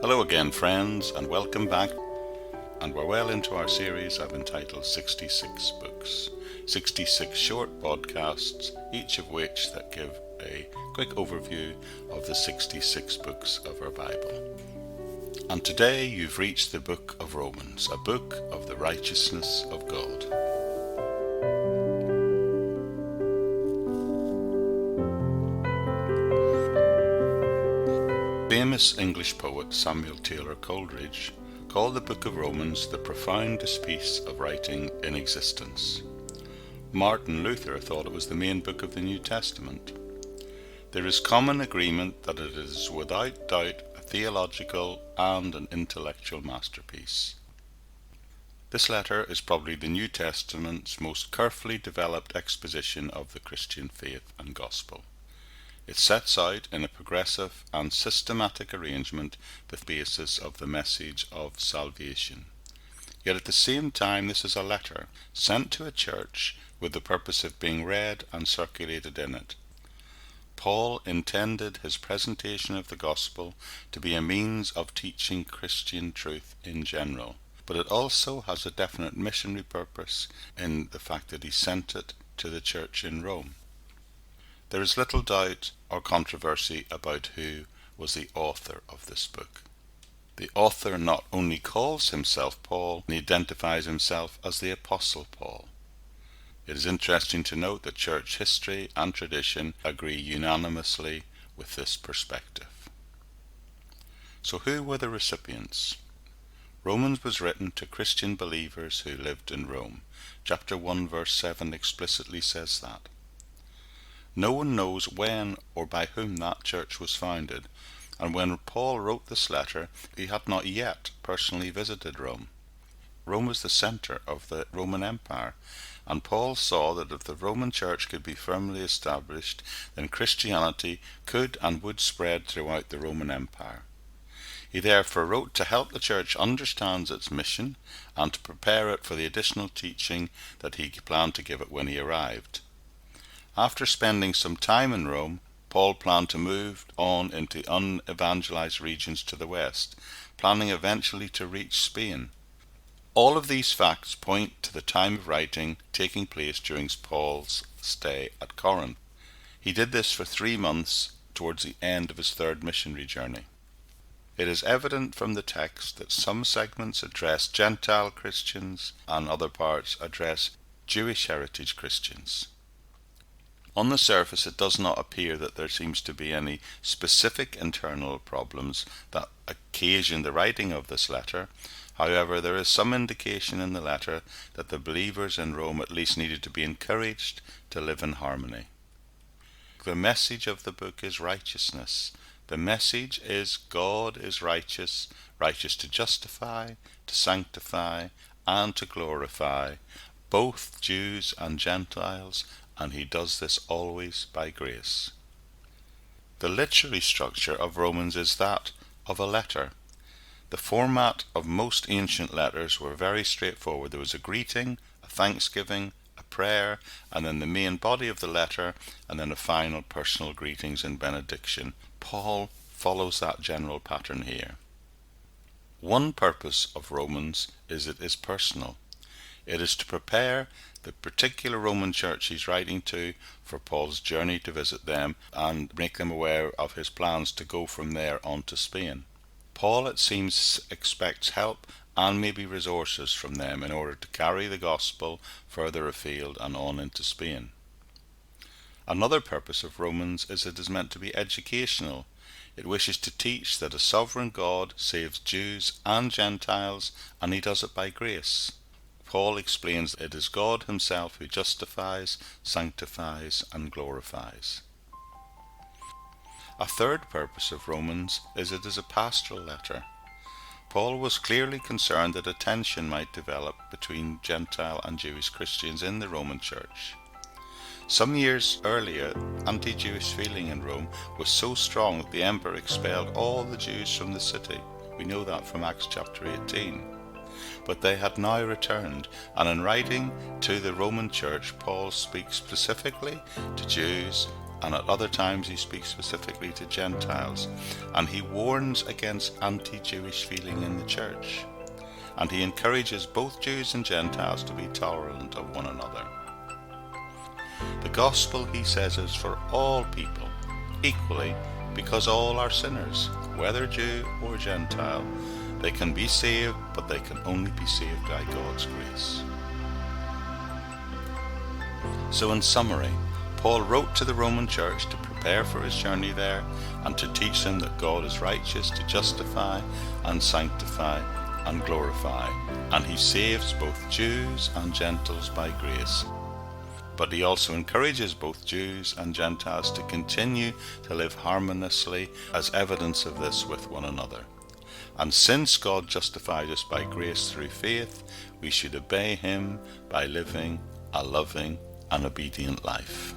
Hello again, friends, and welcome back. And we're well into our series I've entitled 66 Books. 66 short podcasts, each of which that give a quick overview of the 66 books of our Bible. And today you've reached the book of Romans, a book of the righteousness of God. Famous English poet Samuel Taylor Coleridge called the Book of Romans the profoundest piece of writing in existence. Martin Luther thought it was the main book of the New Testament. There is common agreement that it is without doubt a theological and an intellectual masterpiece. This letter is probably the New Testament's most carefully developed exposition of the Christian faith and gospel. It sets out in a progressive and systematic arrangement the basis of the message of salvation. Yet at the same time this is a letter sent to a church with the purpose of being read and circulated in it. Paul intended his presentation of the gospel to be a means of teaching Christian truth in general, but it also has a definite missionary purpose in the fact that he sent it to the church in Rome. There is little doubt or controversy about who was the author of this book. The author not only calls himself Paul, he identifies himself as the Apostle Paul. It is interesting to note that church history and tradition agree unanimously with this perspective. So who were the recipients? Romans was written to Christian believers who lived in Rome. Chapter 1 verse 7 explicitly says that. No one knows when or by whom that church was founded, and when Paul wrote this letter, he had not yet personally visited Rome. Rome was the center of the Roman Empire, and Paul saw that if the Roman Church could be firmly established, then Christianity could and would spread throughout the Roman Empire. He therefore wrote to help the church understand its mission and to prepare it for the additional teaching that he planned to give it when he arrived. After spending some time in Rome, Paul planned to move on into unevangelized regions to the west, planning eventually to reach Spain. All of these facts point to the time of writing taking place during Paul's stay at Corinth. He did this for 3 months towards the end of his third missionary journey. It is evident from the text that some segments address Gentile Christians and other parts address Jewish heritage Christians. On the surface, it does not appear that there seems to be any specific internal problems that occasion the writing of this letter. However, there is some indication in the letter that the believers in Rome at least needed to be encouraged to live in harmony. The message of the book is righteousness. The message is God is righteous, righteous to justify, to sanctify, and to glorify, both Jews and Gentiles, and he does this always by grace. The literary structure of Romans is that of a letter. The format of most ancient letters were very straightforward. There was a greeting, a thanksgiving, a prayer, and then the main body of the letter, and then a final personal greetings and benediction. Paul follows that general pattern here. One purpose of Romans is it is personal. It is to prepare the particular Roman church he's writing to for Paul's journey to visit them and make them aware of his plans to go from there on to Spain. Paul, it seems, expects help and maybe resources from them in order to carry the gospel further afield and on into Spain. Another purpose of Romans is it is meant to be educational. It wishes to teach that a sovereign God saves Jews and Gentiles, and he does it by grace. Paul explains that it is God himself who justifies, sanctifies, and glorifies. A third purpose of Romans is it is a pastoral letter. Paul was clearly concerned that a tension might develop between Gentile and Jewish Christians in the Roman Church. Some years earlier, anti-Jewish feeling in Rome was so strong that the emperor expelled all the Jews from the city. We know that from Acts chapter 18. But they had now returned, and in writing to the Roman Church, Paul speaks specifically to Jews and at other times he speaks specifically to Gentiles, and he warns against anti-Jewish feeling in the church, and he encourages both Jews and Gentiles to be tolerant of one another. The gospel, he says, is for all people, equally, because all are sinners, whether Jew or Gentile. They can be saved, but they can only be saved by God's grace. So in summary, Paul wrote to the Roman church to prepare for his journey there and to teach them that God is righteous to justify and sanctify and glorify, and he saves both Jews and Gentiles by grace. But he also encourages both Jews and Gentiles to continue to live harmoniously as evidence of this with one another. And since God justified us by grace through faith, we should obey him by living a loving and obedient life.